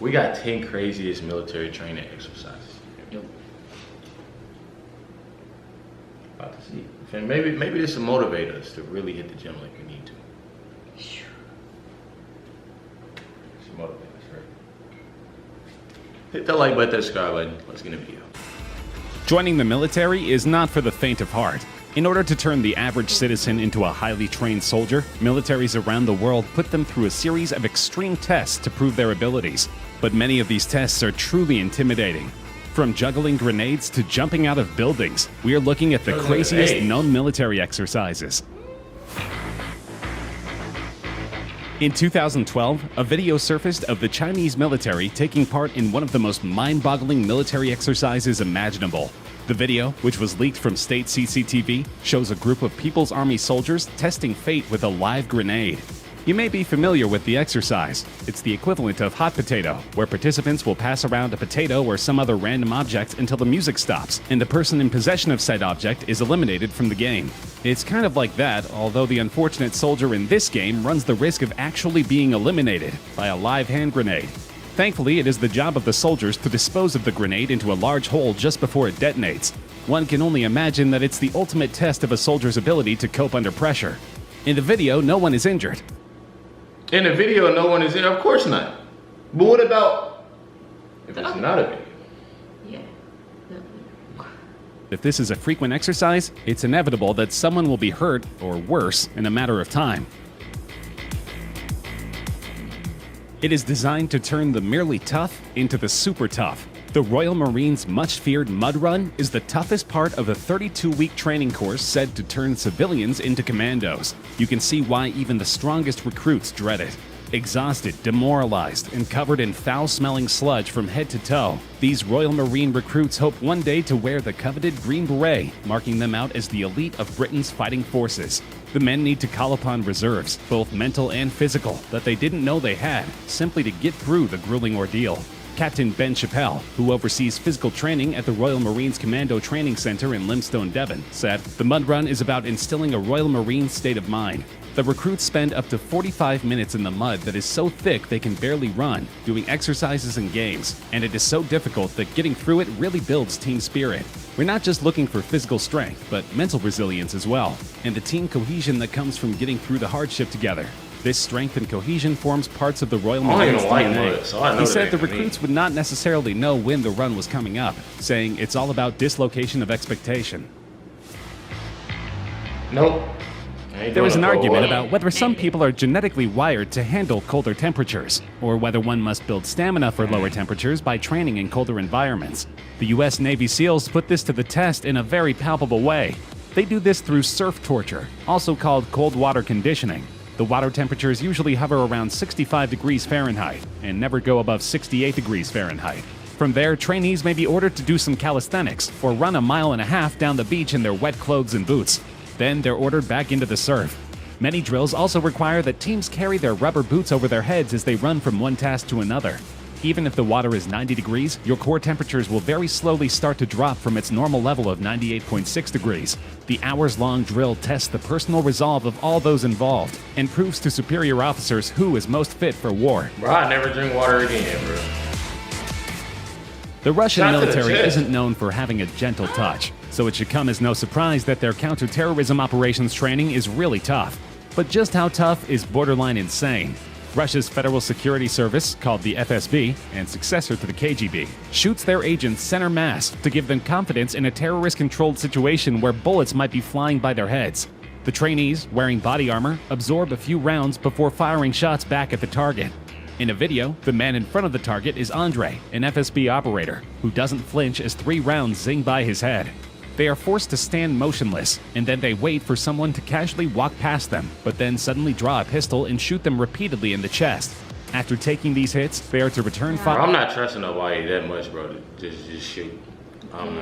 We got 10 craziest military training exercises. Yep. About to see. And maybe this will motivate us to really hit the gym like we need to. Should motivate us, right? Hit that like button, that subscribe button. Let's get in the video. Joining the military is not for the faint of heart. In order to turn the average citizen into a highly trained soldier, militaries around the world put them through a series of extreme tests to prove their abilities. But many of these tests are truly intimidating. From juggling grenades to jumping out of buildings, we are looking at the craziest known military exercises. In 2012, a video surfaced of the Chinese military taking part in one of the most mind-boggling military exercises imaginable. The video, which was leaked from state CCTV, shows a group of People's Army soldiers testing fate with a live grenade. You may be familiar with the exercise. It's the equivalent of hot potato, where participants will pass around a potato or some other random object until the music stops, and the person in possession of said object is eliminated from the game. It's kind of like that, although the unfortunate soldier in this game runs the risk of actually being eliminated by a live hand grenade. Thankfully, it is the job of the soldiers to dispose of the grenade into a large hole just before it detonates. One can only imagine that it's the ultimate test of a soldier's ability to cope under pressure. In the video, no one is injured. In the video, no one is in. Of course not. But what about if it's not a video? Yeah. If this is a frequent exercise, it's inevitable that someone will be hurt, or worse, in a matter of time. It is designed to turn the merely tough into the super tough. The Royal Marines' much-feared mud run is the toughest part of a 32-week training course said to turn civilians into commandos. You can see why even the strongest recruits dread it. Exhausted, demoralized, and covered in foul-smelling sludge from head to toe, these Royal Marine recruits hope one day to wear the coveted green beret, marking them out as the elite of Britain's fighting forces. The men need to call upon reserves, both mental and physical, that they didn't know they had, simply to get through the grueling ordeal. Captain Ben Chappell, who oversees physical training at the Royal Marines Commando Training Center in Limestone, Devon, said, "The mud run is about instilling a Royal Marine state of mind. The recruits spend up to 45 minutes in the mud that is so thick they can barely run, doing exercises and games, and it is so difficult that getting through it really builds team spirit. We're not just looking for physical strength, but mental resilience as well, and the team cohesion that comes from getting through the hardship together. This strength and cohesion forms parts of the Royal Marines DNA." He said the recruits would not necessarily know when the run was coming up, saying it's all about dislocation of expectation. Nope. There was an argument about whether some people are genetically wired to handle colder temperatures, or whether one must build stamina for lower temperatures by training in colder environments. The US Navy SEALs put this to the test in a very palpable way. They do this through surf torture, also called cold water conditioning. The water temperatures usually hover around 65 degrees Fahrenheit and never go above 68 degrees Fahrenheit. From there, trainees may be ordered to do some calisthenics or run a mile and a half down the beach in their wet clothes and boots. Then they're ordered back into the surf. Many drills also require that teams carry their rubber boots over their heads as they run from one task to another. Even if the water is 90 degrees, your core temperatures will very slowly start to drop from its normal level of 98.6 degrees. The hours-long drill tests the personal resolve of all those involved and proves to superior officers who is most fit for war. Bro, I never drink water again, bro. The Russian military isn't known for having a gentle touch, so it should come as no surprise that their counterterrorism operations training is really tough. But just how tough is borderline insane? Russia's Federal Security Service, called the FSB, and successor to the KGB, shoots their agents center mass to give them confidence in a terrorist-controlled situation where bullets might be flying by their heads. The trainees, wearing body armor, absorb a few rounds before firing shots back at the target. In a video, the man in front of the target is Andre, an FSB operator, who doesn't flinch as 3 rounds zing by his head. They are forced to stand motionless, and then they wait for someone to casually walk past them, but then suddenly draw a pistol and shoot them repeatedly in the chest. After taking these hits, they are to return fire. I'm not trusting nobody that much, bro, to just shoot. I'm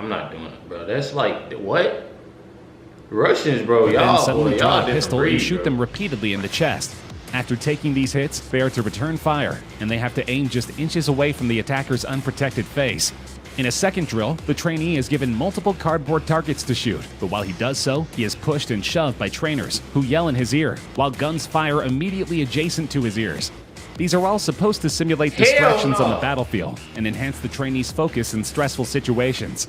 not doing it, bro. That's like, what? Russians, bro, y'all, then suddenly draw a pistol breed, and shoot bro. them repeatedly in the chest. After taking these hits, they are to return fire, and they have to aim just inches away from the attacker's unprotected face. In a second drill, the trainee is given multiple cardboard targets to shoot, but while he does so, he is pushed and shoved by trainers, who yell in his ear, while guns fire immediately adjacent to his ears. These are all supposed to simulate Hell distractions on no. the battlefield and enhance the trainees' focus in stressful situations.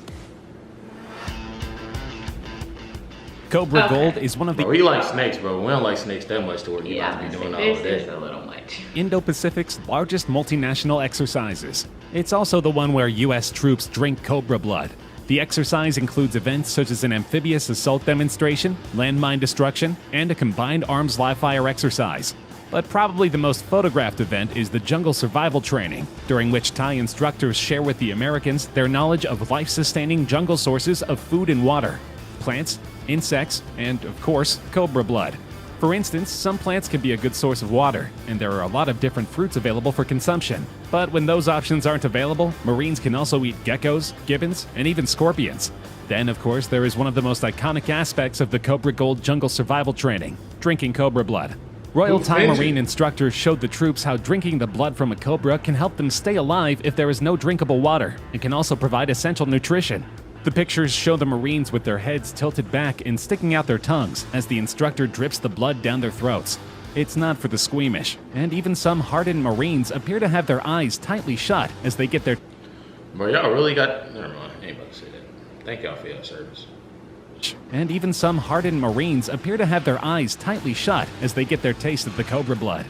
Cobra Gold is one of the Bro, he likes snakes, bro. We don't like snakes that much to where you Yeah, might be doing all this of is that. a little much. Indo-Pacific's largest multinational exercises. It's also the one where U.S. troops drink Cobra blood. The exercise includes events such as an amphibious assault demonstration, landmine destruction, and a combined arms live-fire exercise. But probably the most photographed event is the jungle survival training, during which Thai instructors share with the Americans their knowledge of life-sustaining jungle sources of food and water, plants, insects, and, of course, cobra blood. For instance, some plants can be a good source of water, and there are a lot of different fruits available for consumption. But when those options aren't available, Marines can also eat geckos, gibbons, and even scorpions. Then, of course, there is one of the most iconic aspects of the Cobra Gold jungle survival training, drinking cobra blood. Royal Thai Marine instructors showed the troops how drinking the blood from a cobra can help them stay alive if there is no drinkable water, and can also provide essential nutrition. The pictures show the Marines with their heads tilted back and sticking out their tongues as the instructor drips the blood down their throats. It's not for the squeamish, and even some hardened Marines appear to have their eyes tightly shut as they get their... Bro, y'all really got... Never mind, I ain't about to say that. Thank y'all for your service. And even some hardened Marines appear to have their eyes tightly shut as they get their taste of the cobra blood.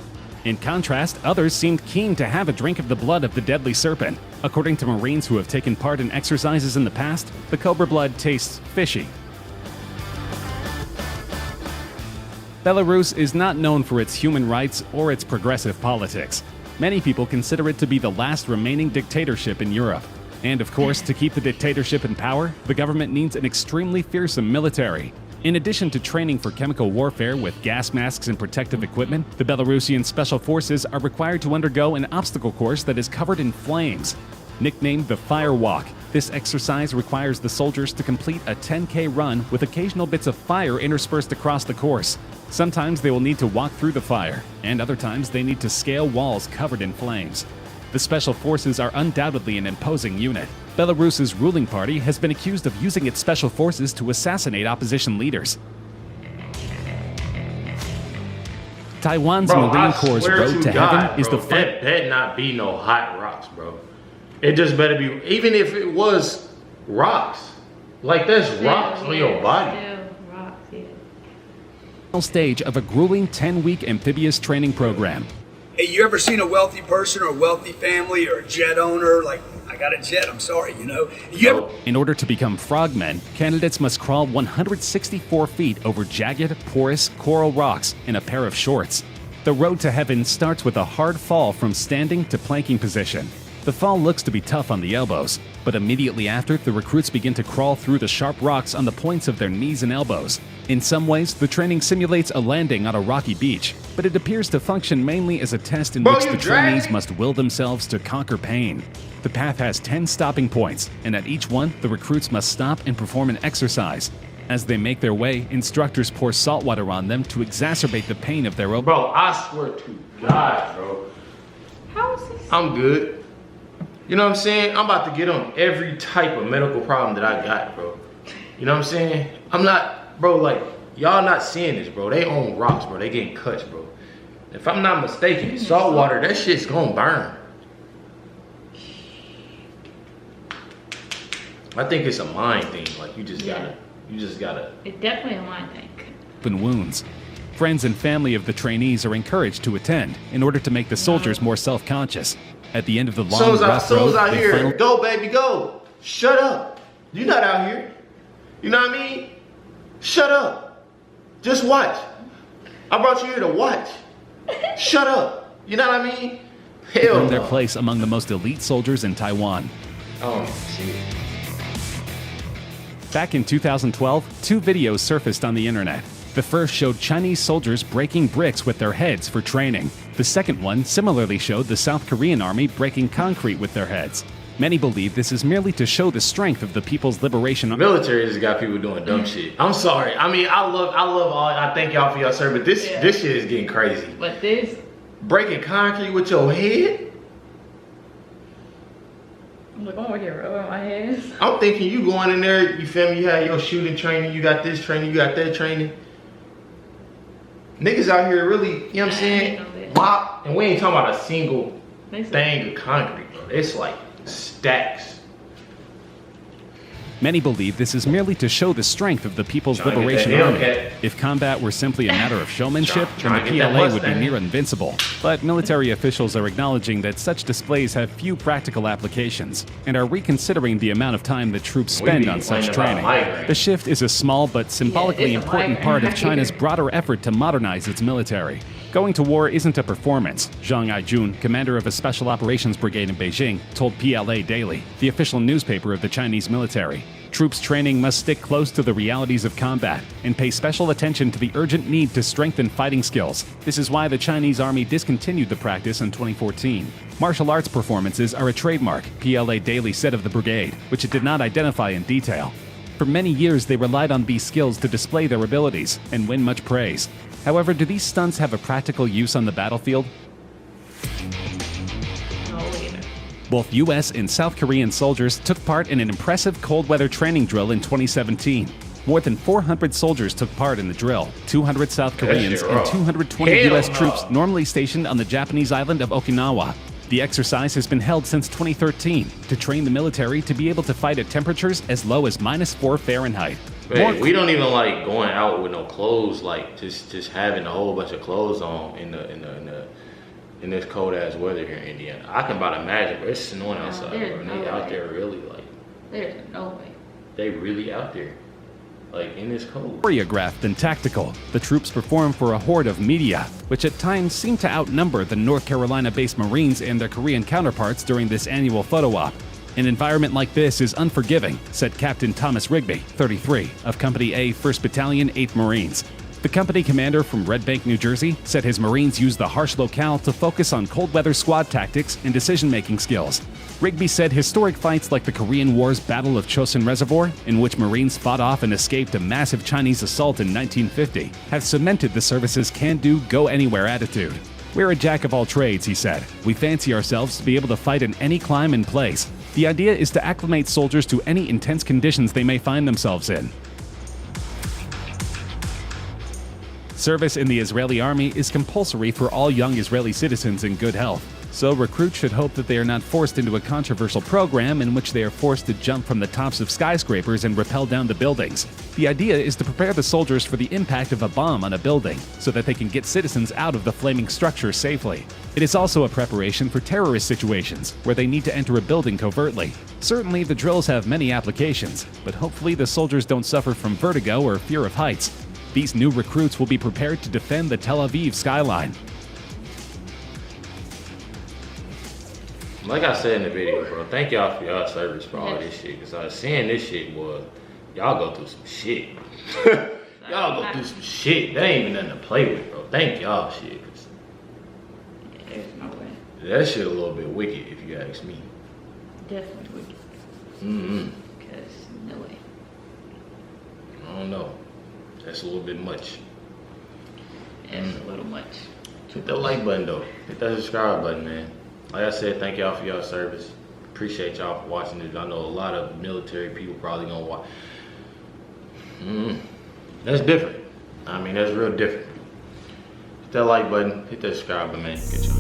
In contrast, others seemed keen to have a drink of the blood of the deadly serpent. According to Marines who have taken part in exercises in the past, the cobra blood tastes fishy. Belarus is not known for its human rights or its progressive politics. Many people consider it to be the last remaining dictatorship in Europe. And of course, to keep the dictatorship in power, the government needs an extremely fearsome military. In addition to training for chemical warfare with gas masks and protective equipment, the Belarusian special forces are required to undergo an obstacle course that is covered in flames. Nicknamed the Fire Walk, this exercise requires the soldiers to complete a 10K run with occasional bits of fire interspersed across the course. Sometimes they will need to walk through the fire, and other times they need to scale walls covered in flames. The special forces are undoubtedly an imposing unit. Belarus's ruling party has been accused of using its special forces to assassinate opposition leaders. Taiwan's Marine Corps' road to heaven is the That better not be no hot rocks, bro. It just better be, even if it was rocks, like there's rocks on your body. final stage of a grueling 10-week amphibious training program. Hey, you ever seen a wealthy person or a wealthy family or a jet owner? Like, I got a jet, I'm sorry, you know? In order to become frogmen, candidates must crawl 164 feet over jagged, porous coral rocks in a pair of shorts. The road to heaven starts with a hard fall from standing to planking position. The fall looks to be tough on the elbows, but immediately after, the recruits begin to crawl through the sharp rocks on the points of their knees and elbows. In some ways, the training simulates a landing on a rocky beach, but it appears to function mainly as a test in which the trainees must will themselves to conquer pain. The path has 10 stopping points, and at each one, the recruits must stop and perform an exercise. As they make their way, instructors pour salt water on them to exacerbate the pain of their own. Bro, I swear to God, bro. How is this? I'm good. You know what I'm saying? I'm about to get on every type of medical problem that I got, bro. You know what I'm saying? I'm not, bro, like, y'all not seeing this, bro. They own rocks, bro. They getting cuts, bro. If I'm not mistaken, salt water, that shit's gonna burn. I think it's a mind thing. Like, you just gotta. It's definitely a mind thing. Open wounds. Friends and family of the trainees are encouraged to attend in order to make the soldiers more self-conscious. At the end of the long, rough road, out they here, finally... go baby, go. Shut up. You're not out here. You know what I mean? Shut up. Just watch. I brought you here to watch. Shut up. You know what I mean? Hell earned their no. place among the most elite soldiers in Taiwan. Oh, shit. Back in 2012, 2 videos surfaced on the internet. The first showed Chinese soldiers breaking bricks with their heads for training. The second one similarly showed the South Korean army breaking concrete with their heads. Many believe this is merely to show the strength of the People's Liberation Army. Military just got people doing dumb shit. I'm sorry. I mean, I love all. I thank y'all for your service, but this shit is getting crazy. But this Breaking concrete with your head? look, I'm over here rubbing my head. I'm thinking you going in there, you feel me, you have your shooting training, you got this training, you got that training. Niggas out here really, you know what I'm saying? block, and we ain't talking about a single thing of concrete, bro. It's like stacks. Many believe this is merely to show the strength of the People's Liberation Army. If combat were simply a matter of showmanship, then the PLA would be near invincible. But military officials are acknowledging that such displays have few practical applications and are reconsidering the amount of time that troops spend on such training. The shift is a small but symbolically important part of China's broader effort to modernize its military. Going to war isn't a performance, Zhang Aijun, commander of a special operations brigade in Beijing, told PLA Daily, the official newspaper of the Chinese military. Troops training must stick close to the realities of combat and pay special attention to the urgent need to strengthen fighting skills. This is why the Chinese army discontinued the practice in 2014. Martial arts performances are a trademark, PLA Daily said of the brigade, which it did not identify in detail. For many years, they relied on these skills to display their abilities and win much praise. However, do these stunts have a practical use on the battlefield? Both US and South Korean soldiers took part in an impressive cold weather training drill in 2017. More than 400 soldiers took part in the drill, 200 South Koreans and 220 US troops normally stationed on the Japanese island of Okinawa. The exercise has been held since 2013 to train the military to be able to fight at temperatures as low as -4 Fahrenheit. Man, we don't even like going out with no clothes, like just having a whole bunch of clothes on in this cold ass weather here in Indiana. I can about imagine, bro. It's snowing outside, bro. And they out there really like. There's no way. They really out there, like in this cold. Choreographed and tactical, the troops perform for a horde of media, which at times seem to outnumber the North Carolina-based Marines and their Korean counterparts during this annual photo op. An environment like this is unforgiving, said Captain Thomas Rigby, 33, of Company A, 1st Battalion, 8th Marines. The company commander from Red Bank, New Jersey, said his Marines used the harsh locale to focus on cold weather squad tactics and decision-making skills. Rigby said historic fights like the Korean War's Battle of Chosin Reservoir, in which Marines fought off and escaped a massive Chinese assault in 1950, have cemented the service's can-do, go-anywhere attitude. We're a jack of all trades, he said. We fancy ourselves to be able to fight in any climate and place. The idea is to acclimate soldiers to any intense conditions they may find themselves in. Service in the Israeli army is compulsory for all young Israeli citizens in good health, so recruits should hope that they are not forced into a controversial program in which they are forced to jump from the tops of skyscrapers and rappel down the buildings. The idea is to prepare the soldiers for the impact of a bomb on a building so that they can get citizens out of the flaming structure safely. It is also a preparation for terrorist situations where they need to enter a building covertly. Certainly, the drills have many applications, but hopefully the soldiers don't suffer from vertigo or fear of heights. These new recruits will be prepared to defend the Tel Aviv skyline. Like I said in the video, bro, thank y'all for y'all service for all this shit. Cause I was saying this shit was, y'all go through some shit. Y'all go through some shit. That ain't even nothing to play with, bro. Thank y'all shit. Yeah, there's no way. That shit a little bit wicked if you ask me. Definitely wicked. Because no way. I don't know. That's a little bit much. It's a little much. Hit that like button though. Hit that subscribe button, man. Like I said, thank y'all for y'all service. Appreciate y'all for watching this. I know a lot of military people probably gonna watch. That's different. I mean, that's real different. Hit that like button. Hit that subscribe button, man. Get y'all.